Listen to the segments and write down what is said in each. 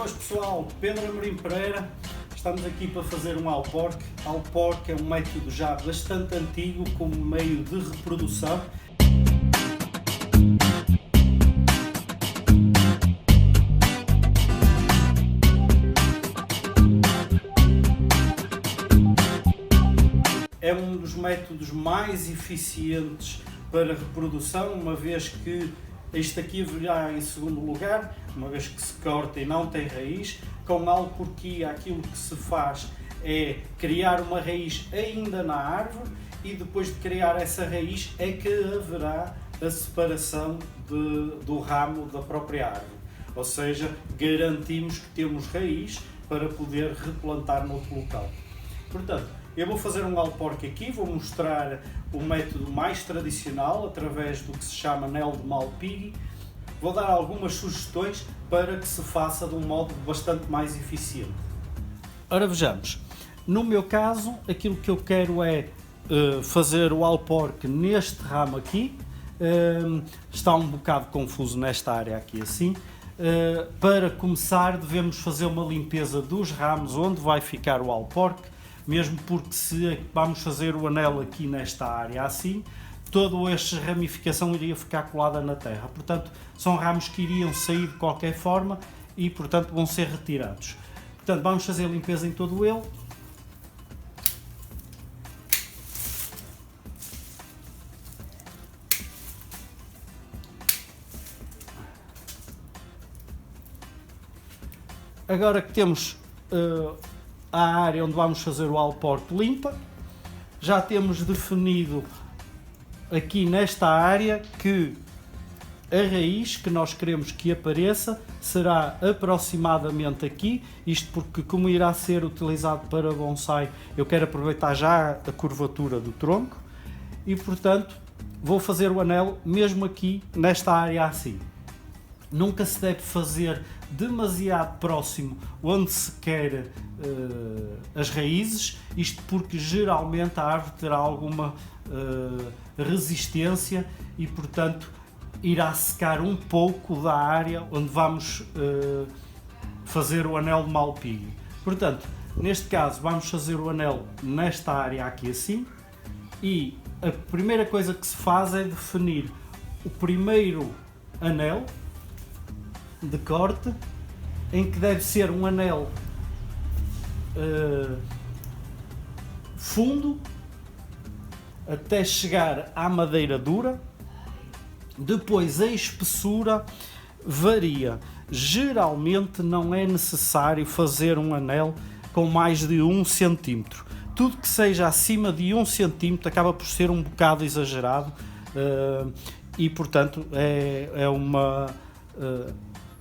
Boas pessoal, Pedro Amorim Pereira, estamos aqui para fazer um alporque. Alporque é um método já bastante antigo como meio de reprodução. É um dos métodos mais eficientes para reprodução, uma vez que este aqui virá em segundo lugar, uma vez que se corta e não tem raiz. Com alporquia aquilo que se faz é criar uma raiz ainda na árvore e depois de criar essa raiz é que haverá a separação do ramo da própria árvore. Ou seja, garantimos que temos raiz para poder replantar noutro local. Portanto, eu vou fazer um alporque aqui, vou mostrar o método mais tradicional através do que se chama anel de malpighi. Vou dar algumas sugestões para que se faça de um modo bastante mais eficiente. Ora vejamos, no meu caso aquilo que eu quero é fazer o alporque neste ramo aqui. Está um bocado confuso nesta área aqui assim. Para começar devemos fazer uma limpeza dos ramos onde vai ficar o alporque. Mesmo porque se vamos fazer o anel aqui nesta área assim, toda esta ramificação iria ficar colada na terra. Portanto, são ramos que iriam sair de qualquer forma e, portanto, vão ser retirados. Portanto, vamos fazer a limpeza em todo ele. Agora que temos a área onde vamos fazer o alporque limpa, já temos definido aqui nesta área que a raiz que nós queremos que apareça será aproximadamente aqui, isto porque como irá ser utilizado para bonsai, eu quero aproveitar já a curvatura do tronco e portanto vou fazer o anel mesmo aqui nesta área assim. Nunca se deve fazer demasiado próximo onde se quer as raízes, isto porque geralmente a árvore terá alguma resistência e portanto irá secar um pouco da área onde vamos fazer o anel de malpighi. Portanto, neste caso vamos fazer o anel nesta área aqui assim e a primeira coisa que se faz é definir o primeiro anel de corte, em que deve ser um anel fundo até chegar à madeira dura. Depois a espessura varia. Geralmente não é necessário fazer um anel com mais de 1 cm. Tudo que seja acima de 1 cm acaba por ser um bocado exagerado e portanto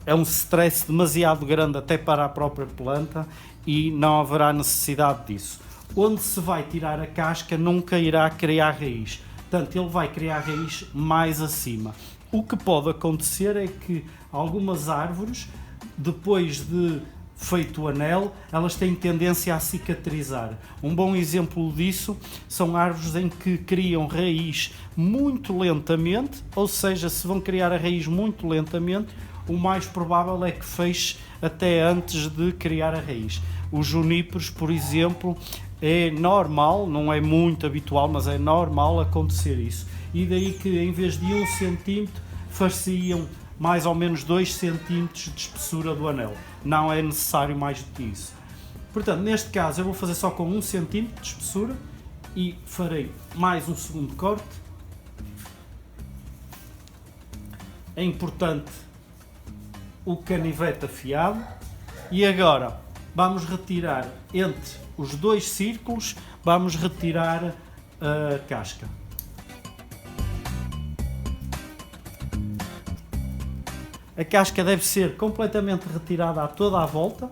é um stress demasiado grande até para a própria planta e não haverá necessidade disso. Onde se vai tirar a casca nunca irá criar raiz, portanto ele vai criar raiz mais acima. O que pode acontecer é que algumas árvores, depois de feito o anel, elas têm tendência a cicatrizar. Um bom exemplo disso são árvores em que criam raiz muito lentamente, ou seja, se vão criar a raiz muito lentamente, o mais provável é que feche até antes de criar a raiz. Os juníperos, por exemplo, é normal, não é muito habitual, mas é normal acontecer isso. E daí que em vez de 1 cm, far-se-iam mais ou menos 2 cm de espessura do anel. Não é necessário mais do que isso. Portanto, neste caso eu vou fazer só com 1 cm de espessura e farei mais um segundo corte. É importante o canivete afiado e agora vamos retirar entre os dois círculos, vamos retirar a casca. A casca deve ser completamente retirada a toda a volta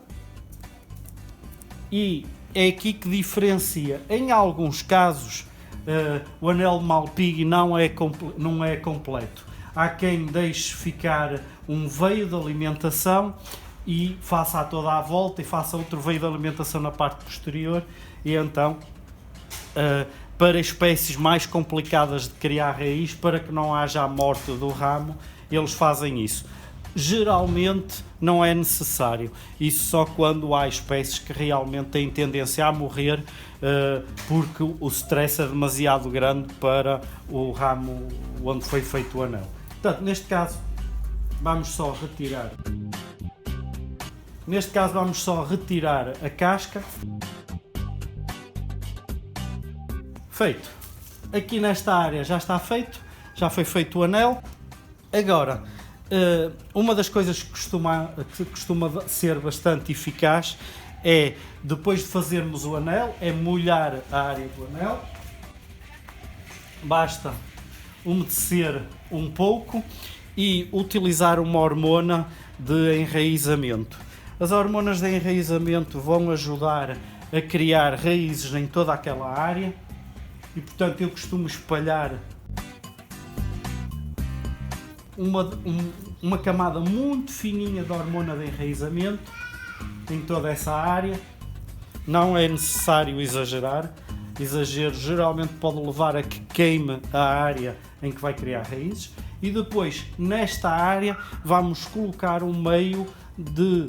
e é aqui que diferencia. Em alguns casos o anel de malpighi não é completo. Há quem deixe ficar um veio de alimentação e faça a toda a volta e faça outro veio de alimentação na parte posterior e então para espécies mais complicadas de criar raiz, para que não haja a morte do ramo, eles fazem isso. geralmente não é necessário. Isso só quando há espécies que realmente têm tendência a morrer porque o stress é demasiado grande para o ramo onde foi feito o anel. Portanto, neste caso vamos só retirar a casca. Feito. Aqui nesta área já está feito, já foi feito o anel. Agora, uma das coisas que costuma ser bastante eficaz é, depois de fazermos o anel, é molhar a área do anel. Basta umedecer um pouco e utilizar uma hormona de enraizamento. As hormonas de enraizamento vão ajudar a criar raízes em toda aquela área e, portanto, eu costumo espalhar uma camada muito fininha de hormona de enraizamento em toda essa área. Não é necessário exagerar. Exagero geralmente pode levar a que queime a área em que vai criar raízes. E depois, nesta área, vamos colocar um meio de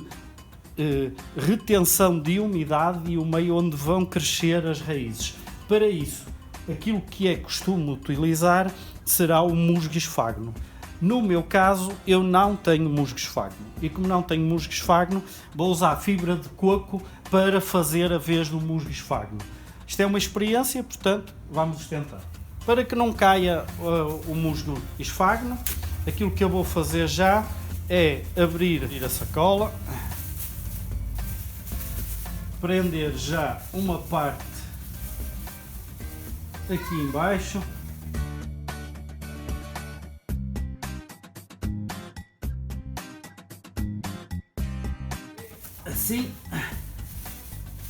retenção de umidade e o meio onde vão crescer as raízes. Para isso, aquilo que é costume utilizar será o musgo esfagno. No meu caso, eu não tenho musgo esfagno. E como não tenho musgo esfagno, vou usar fibra de coco para fazer a vez do musgo esfagno. Isto é uma experiência, portanto, vamos tentar. Para que não caia o musgo esfagno, aquilo que eu vou fazer já é abrir a sacola, prender já uma parte aqui em baixo, assim,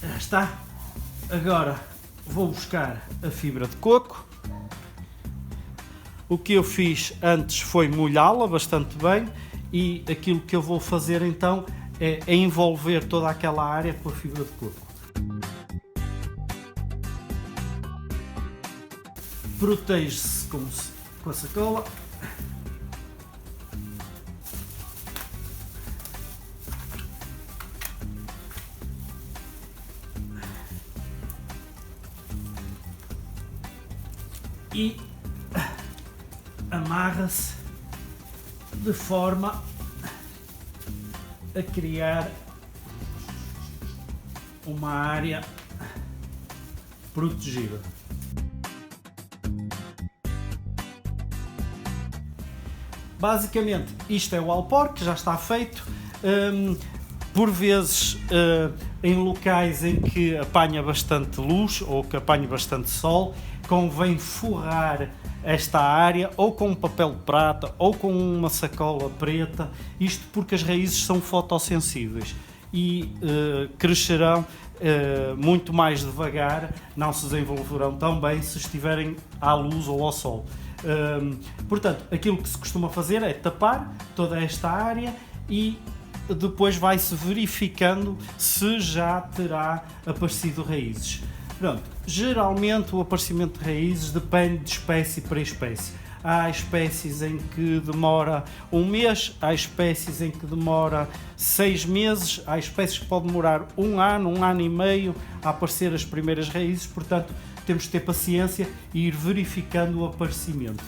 já está. Agora vou buscar a fibra de coco. O que eu fiz antes foi molhá-la bastante bem e aquilo que eu vou fazer então é envolver toda aquela área com a fibra de coco. Protege-se com a sacola. E amarra-se de forma a criar uma área protegida. Basicamente, isto é o alporque, já está feito. Por vezes, em locais em que apanha bastante luz ou que apanha bastante sol, convém forrar esta área ou com um papel de prata ou com uma sacola preta, isto porque as raízes são fotossensíveis e crescerão muito mais devagar, não se desenvolverão tão bem se estiverem à luz ou ao sol. Portanto, aquilo que se costuma fazer é tapar toda esta área e depois vai-se verificando se já terá aparecido raízes. Pronto, geralmente o aparecimento de raízes depende de espécie para espécie. Há espécies em que demora um mês, há espécies em que demora 6 meses, há espécies que pode demorar um ano e meio a aparecer as primeiras raízes, portanto temos que ter paciência e ir verificando o aparecimento.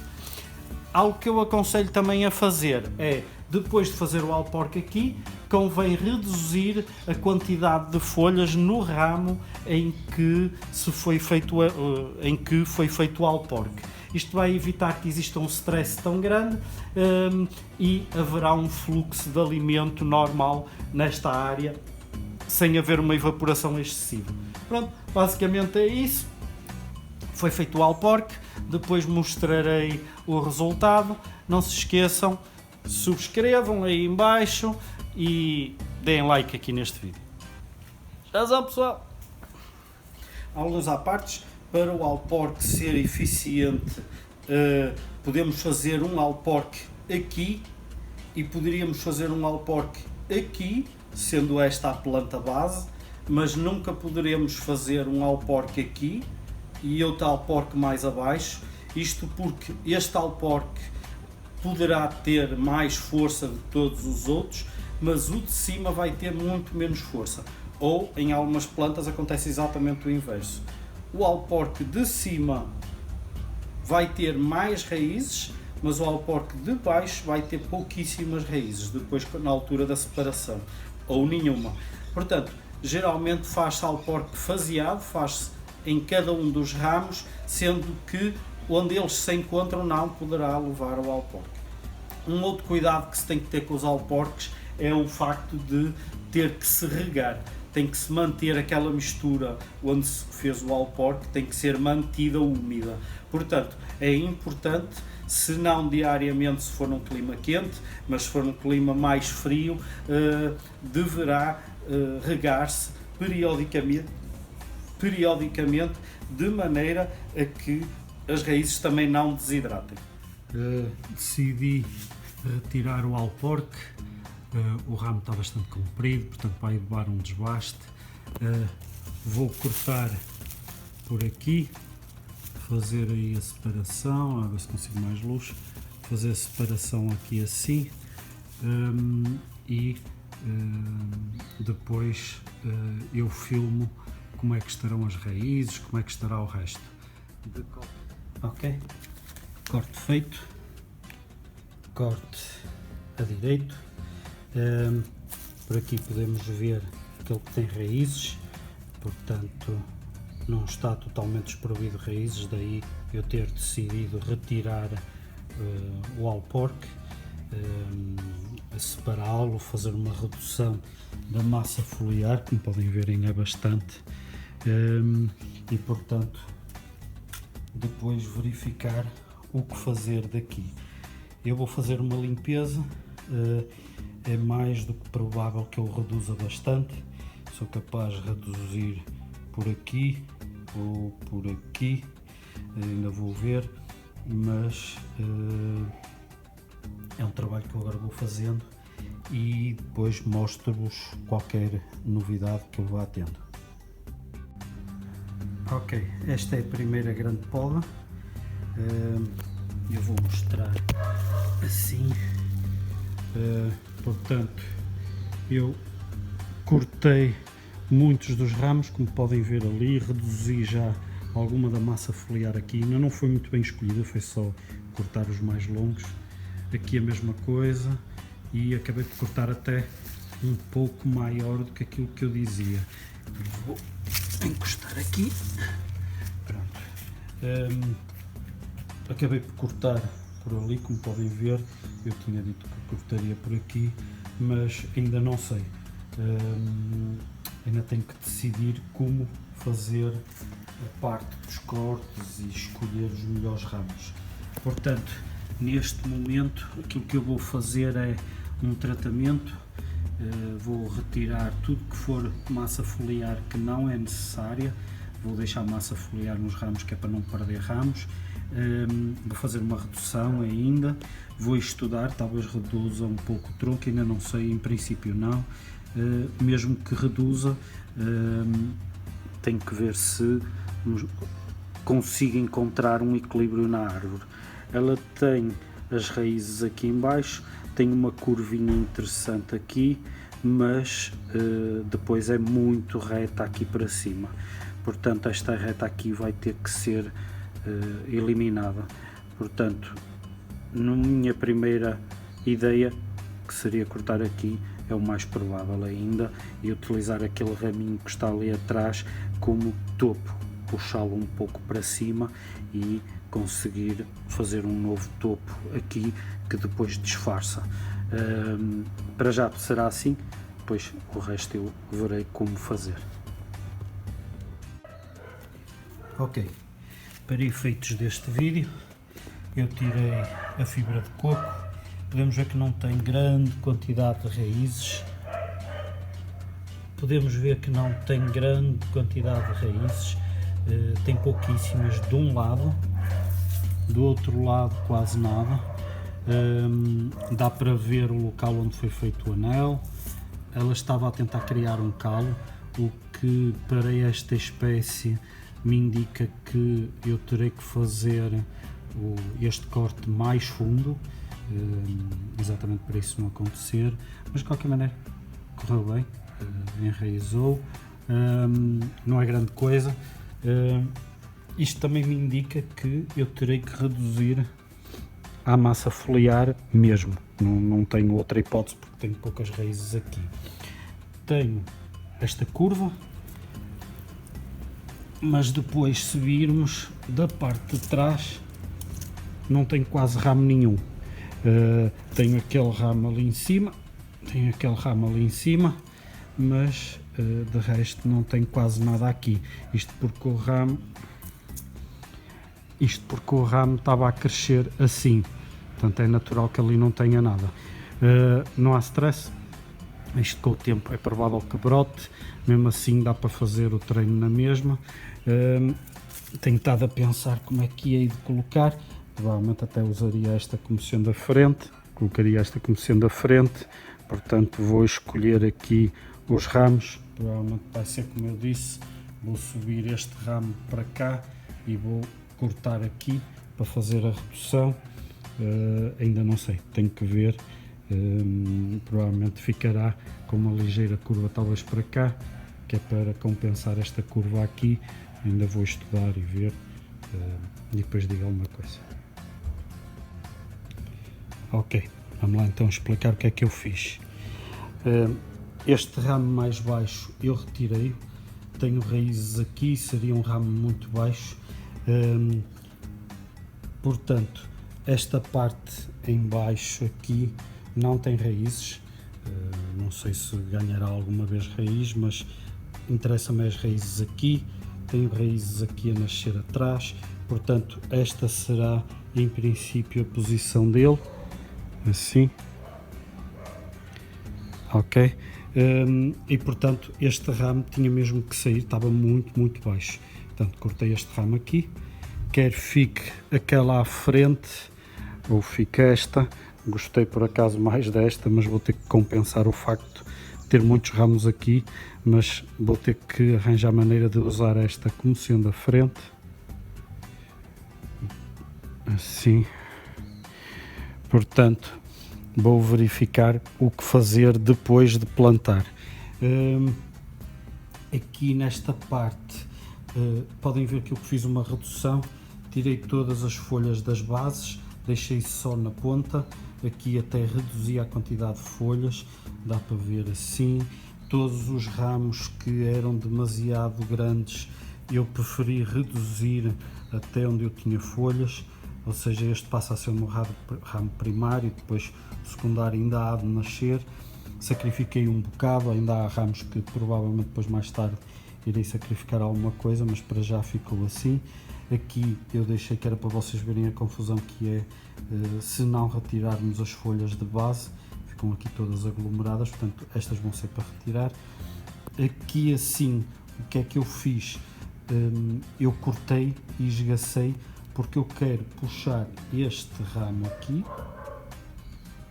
Algo que eu aconselho também a fazer é, depois de fazer o alporque aqui, convém reduzir a quantidade de folhas no ramo em que foi feito o alporque. Isto vai evitar que exista um stress tão grande e haverá um fluxo de alimento normal nesta área, sem haver uma evaporação excessiva. Pronto, basicamente é isso. Foi feito o alporque, depois mostrarei o resultado. Não se esqueçam, subscrevam aí em baixo e deem like aqui neste vídeo. Tchau, pessoal! Aulas à parte, para o alporque ser eficiente, podemos fazer um alporque aqui e poderíamos fazer um alporque aqui, sendo esta a planta base, mas nunca poderemos fazer um alporque aqui e outro alporque mais abaixo, isto porque este alporque poderá ter mais força de todos os outros, mas o de cima vai ter muito menos força. Ou em algumas plantas acontece exatamente o inverso. O alporque de cima vai ter mais raízes, mas o alporque de baixo vai ter pouquíssimas raízes, depois na altura da separação, ou nenhuma. Portanto, geralmente faz-se alporque faseado, faz-se em cada um dos ramos, sendo que onde eles se encontram não poderá levar ao alporque. Um outro cuidado que se tem que ter com os alporques é o facto de ter que se regar. Tem que se manter aquela mistura onde se fez o alporque, tem que ser mantida úmida. Portanto, é importante, se não diariamente, se for num clima quente, mas se for num clima mais frio, deverá regar-se periodicamente, de maneira a que as raízes também não desidratem. Decidi retirar o alporque. O ramo está bastante comprido, portanto vai levar um desbaste. Vou cortar por aqui, fazer aí a separação, a ver se consigo mais luz, fazer a separação aqui assim, e depois eu filmo como é que estarão as raízes, como é que estará o resto. Ok, corte feito, corte a direito. Por aqui podemos ver aquele que tem raízes, portanto não está totalmente desprovido de raízes, daí eu ter decidido retirar o alporque, separá-lo, fazer uma redução da massa foliar, como podem ver é bastante, e portanto depois verificar o que fazer daqui. Eu vou fazer uma limpeza. É mais do que provável que eu reduza bastante, sou capaz de reduzir por aqui ou por aqui, ainda vou ver, mas é um trabalho que eu agora vou fazendo e depois mostro-vos qualquer novidade que eu vá tendo. Ok, esta é a primeira grande poda, eu vou mostrar assim. Portanto, eu cortei muitos dos ramos, como podem ver ali, reduzi já alguma da massa foliar aqui, ainda não foi muito bem escolhida, foi só cortar os mais longos. Aqui a mesma coisa, e acabei de cortar até um pouco maior do que aquilo que eu dizia. Vou encostar aqui, pronto. Acabei por cortar por ali, como podem ver, eu tinha dito que cortaria por aqui, mas ainda não sei, ainda tenho que decidir como fazer a parte dos cortes e escolher os melhores ramos. Portanto, neste momento aquilo que eu vou fazer é um tratamento, vou retirar tudo que for massa foliar que não é necessária, vou deixar massa foliar nos ramos que é para não perder ramos. Vou fazer uma redução ainda, vou estudar, talvez reduza um pouco o tronco, ainda não sei, em princípio não, mesmo que reduza, tenho que ver se consigo encontrar um equilíbrio na árvore. Ela tem as raízes aqui em baixo, tem uma curvinha interessante aqui, mas depois é muito reta aqui para cima, portanto esta reta aqui vai ter que ser eliminada. Portanto, na minha primeira ideia, que seria cortar aqui, é o mais provável ainda, e utilizar aquele raminho que está ali atrás como topo, puxá-lo um pouco para cima e conseguir fazer um novo topo aqui que depois disfarça. Para já será assim, depois o resto eu verei como fazer. Ok. Para efeitos deste vídeo, eu tirei a fibra de coco, podemos ver que não tem grande quantidade de raízes, tem pouquíssimas de um lado, do outro lado quase nada, dá para ver o local onde foi feito o anel. Ela estava a tentar criar um calo, o que para esta espécie me indica que eu terei que fazer este corte mais fundo, exatamente para isso não acontecer, mas de qualquer maneira correu bem, enraizou, não é grande coisa. Isto também me indica que eu terei que reduzir a massa foliar mesmo, não tenho outra hipótese porque tenho poucas raízes aqui. Tenho esta curva, mas depois se virmos da parte de trás não tenho quase ramo nenhum. Tenho aquele ramo ali em cima, mas de resto não tenho quase nada aqui. Isto porque o ramo estava a crescer assim, portanto é natural que ali não tenha nada. Não há stress, isto com o tempo é provável que brote, mesmo assim dá para fazer o treino na mesma. Tenho estado a pensar como é que ia de colocar, provavelmente até usaria esta como sendo a frente, colocaria esta como sendo a frente, portanto vou escolher aqui os ramos, provavelmente vai ser como eu disse, vou subir este ramo para cá e vou cortar aqui para fazer a redução. Ainda não sei, tenho que ver, provavelmente ficará com uma ligeira curva talvez para cá, que é para compensar esta curva aqui. Ainda vou estudar e ver, e depois digo alguma coisa. Ok, vamos lá então explicar o que é que eu fiz. Este ramo mais baixo eu retirei, tenho raízes aqui, seria um ramo muito baixo, portanto esta parte em baixo aqui não tem raízes, não sei se ganhará alguma vez raiz, mas interessa-me as raízes aqui, tenho raízes aqui a nascer atrás, portanto esta será em princípio a posição dele, assim, ok, e portanto este ramo tinha mesmo que sair, estava muito baixo, portanto cortei este ramo aqui, quer fique aquela à frente ou fique esta, gostei por acaso mais desta, mas vou ter que compensar o facto de ter muitos ramos aqui, mas vou ter que arranjar maneira de usar esta como sendo a frente, assim, portanto vou verificar o que fazer depois de plantar. Aqui nesta parte podem ver que eu fiz uma redução, tirei todas as folhas das bases, deixei só na ponta, aqui até reduzi a quantidade de folhas, dá para ver assim, todos os ramos que eram demasiado grandes eu preferi reduzir até onde eu tinha folhas, ou seja, este passa a ser o meu ramo primário, depois o secundário ainda há de nascer, sacrifiquei um bocado, ainda há ramos que provavelmente depois mais tarde irei sacrificar alguma coisa, mas para já ficou assim. Aqui eu deixei que era para vocês verem a confusão que é se não retirarmos as folhas de base, ficam aqui todas aglomeradas, portanto estas vão ser para retirar. Aqui assim, o que é que eu fiz? Eu cortei e esgacei porque eu quero puxar este ramo aqui,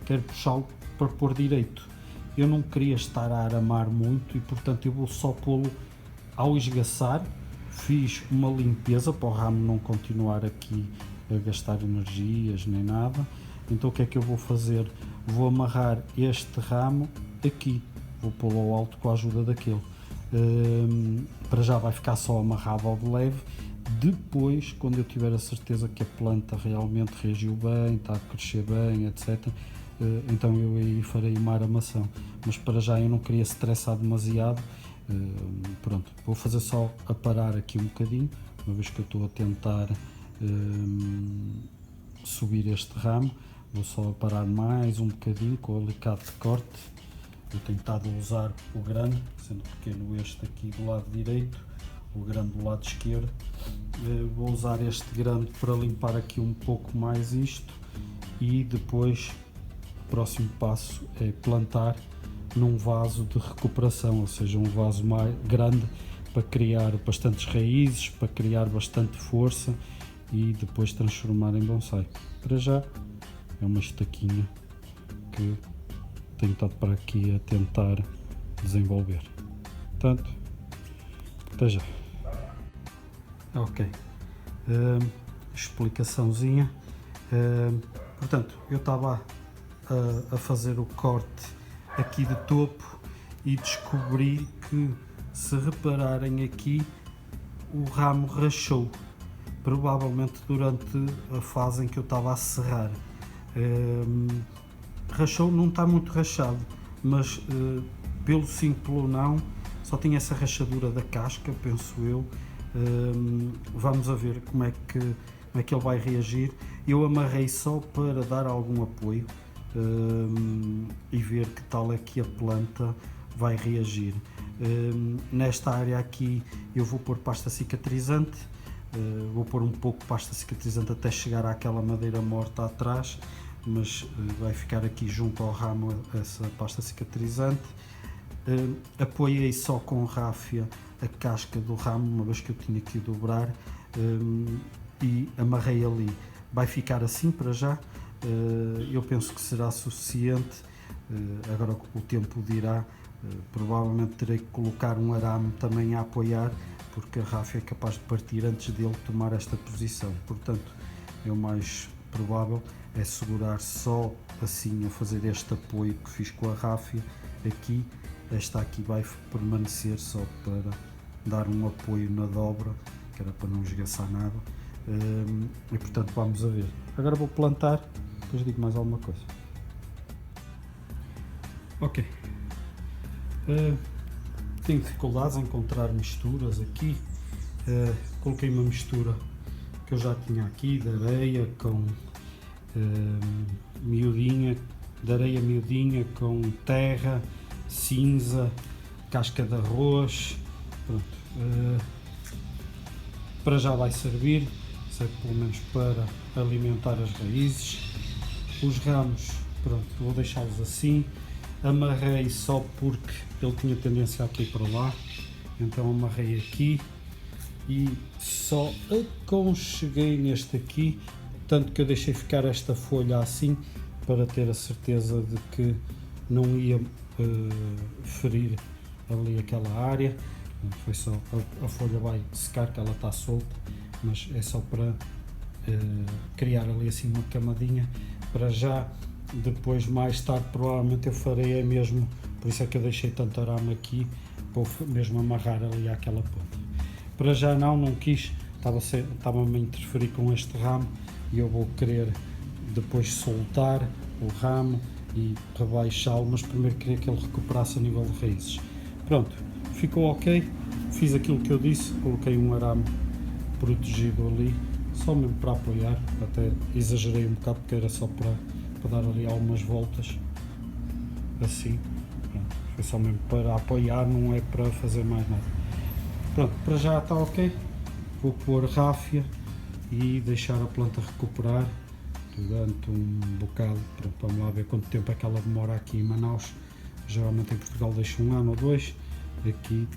quero puxá-lo para pôr direito. Eu não queria estar a aramar muito e portanto eu vou só pô-lo ao esgaçar. Fiz uma limpeza para o ramo não continuar aqui a gastar energias nem nada. Então o que é que eu vou fazer? Vou amarrar este ramo aqui, vou pô-lo ao alto com a ajuda daquele. Para já vai ficar só amarrado ao de leve. Depois, quando eu tiver a certeza que a planta realmente reagiu bem, está a crescer bem, etc., então eu aí farei uma aramação. Mas para já eu não queria estressar demasiado. Pronto, vou fazer só a parar aqui um bocadinho, uma vez que eu estou a tentar subir este ramo, vou só parar mais um bocadinho com o alicate de corte. Eu tenho tentado usar o grande, sendo pequeno este aqui do lado direito, o grande do lado esquerdo. Vou usar este grande para limpar aqui um pouco mais isto e depois o próximo passo é plantar num vaso de recuperação, ou seja, um vaso mais grande para criar bastantes raízes, para criar bastante força e depois transformar em bonsai. Para já é uma estaquinha que tenho estado para aqui a tentar desenvolver. Portanto, até já. Ok, explicaçãozinha. Portanto, eu estava a fazer o corte aqui de topo e descobri que, se repararem aqui, o ramo rachou, provavelmente durante a fase em que eu estava a serrar. Rachou, não está muito rachado, mas pelo sim, pelo não, só tinha essa rachadura da casca, penso eu. Vamos a ver como é que ele vai reagir. Eu amarrei só para dar algum apoio e ver que tal é que a planta vai reagir. Nesta área aqui eu vou pôr pasta cicatrizante, vou pôr um pouco de pasta cicatrizante até chegar àquela madeira morta atrás, mas vai ficar aqui junto ao ramo essa pasta cicatrizante. Apoiei só com ráfia a casca do ramo, uma vez que eu tinha que dobrar, e amarrei ali. Vai ficar assim para já, eu penso que será suficiente. Agora o tempo dirá. Provavelmente terei que colocar um arame também a apoiar, porque a ráfia é capaz de partir antes dele tomar esta posição. Portanto, o mais provável é segurar só assim, a fazer este apoio que fiz com a ráfia aqui. Esta aqui vai permanecer só para dar um apoio na dobra, que era para não esgaçar nada. E portanto vamos a ver. Agora vou plantar, depois digo mais alguma coisa. Ok. Tenho dificuldades em encontrar misturas aqui. Coloquei uma mistura que eu já tinha aqui, de areia com miudinha, de areia miudinha com terra, cinza, casca de arroz. Pronto. Para já vai servir, serve pelo menos para alimentar as raízes. Os ramos, pronto, vou deixá-los assim. Amarrei só porque ele tinha tendência a cair para lá, então amarrei aqui e só aconcheguei neste aqui, tanto que eu deixei ficar esta folha assim para ter a certeza de que não ia ferir ali aquela área. Foi só, a folha vai secar, que ela está solta, mas é só para criar ali assim uma camadinha. Para já, depois mais tarde provavelmente eu farei mesmo, por isso é que eu deixei tanto arame aqui, vou mesmo amarrar ali àquela ponta. Para já não quis, estava-me a interferir com este ramo e eu vou querer depois soltar o ramo e rebaixá-lo, mas primeiro queria que ele recuperasse a nível de raízes. Pronto, ficou ok, fiz aquilo que eu disse, coloquei um arame protegido ali, só mesmo para apoiar, até exagerei um bocado porque era só para dar ali algumas voltas, assim. Pronto, foi só mesmo para apoiar, não é para fazer mais nada. Pronto, para já está ok, vou pôr ráfia e deixar a planta recuperar durante um bocado. Pronto, vamos lá ver quanto tempo é que ela demora aqui em Manaus. Geralmente em Portugal deixa 1 ano ou 2, aqui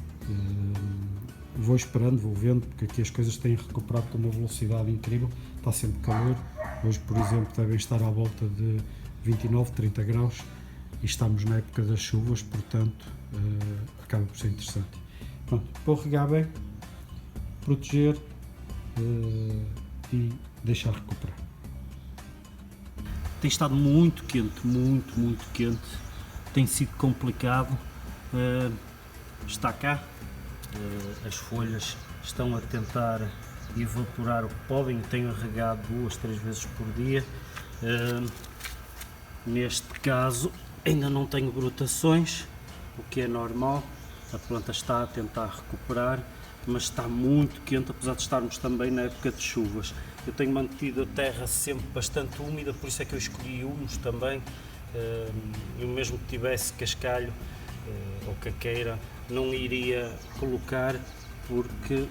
vou esperando, vou vendo, porque aqui as coisas têm recuperado com uma velocidade incrível, está sempre calor. Hoje, por exemplo, devem estar à volta de 29, 30 graus e estamos na época das chuvas, portanto acaba por ser interessante. Pronto, vou regar bem, proteger e deixar recuperar. Tem estado muito quente, muito quente, tem sido complicado. Está cá, as folhas estão a tentar evaporar o que podem, tenho regado 2, 3 vezes por dia. Neste caso ainda não tenho brotações, o que é normal, a planta está a tentar recuperar, mas está muito quente, apesar de estarmos também na época de chuvas. Eu tenho mantido a terra sempre bastante úmida, por isso é que eu escolhi humus também. Eu mesmo que tivesse cascalho ou caqueira, não iria colocar porque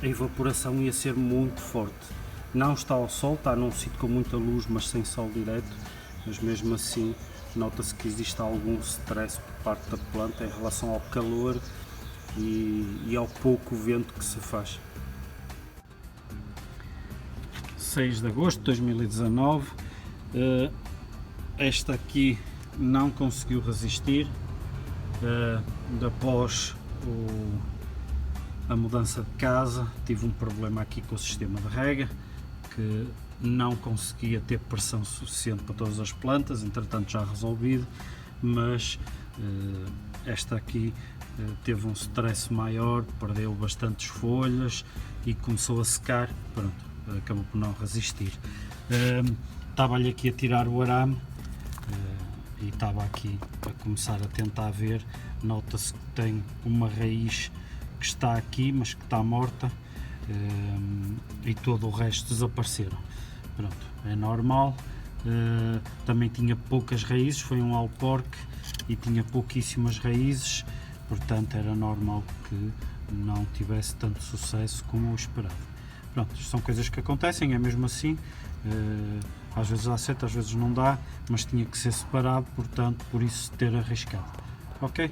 a evaporação ia ser muito forte. Não está ao sol, está num sítio com muita luz, mas sem sol direto, mas mesmo assim nota-se que existe algum stress por parte da planta em relação ao calor e ao pouco vento que se faz. 6 de agosto de 2019, esta aqui não conseguiu resistir após a mudança de casa. Tive um problema aqui com o sistema de rega, que não conseguia ter pressão suficiente para todas as plantas, entretanto já resolvido, mas esta aqui teve um stress maior, perdeu bastantes folhas e começou a secar, pronto, acabou por não resistir. Estava-lhe aqui a tirar o arame e estava aqui a começar a tentar ver, nota-se que tem uma raiz que está aqui, mas que está morta, e todo o resto desapareceram. Pronto, é normal. Também tinha poucas raízes, foi um alporque e tinha pouquíssimas raízes, portanto era normal que não tivesse tanto sucesso como o esperado. Pronto, isto são coisas que acontecem, é mesmo assim, às vezes dá certo, às vezes não dá, mas tinha que ser separado, portanto, por isso ter arriscado. Ok?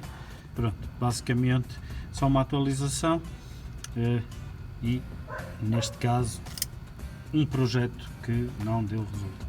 Pronto, basicamente só uma atualização e, neste caso, um projeto que não deu resultado.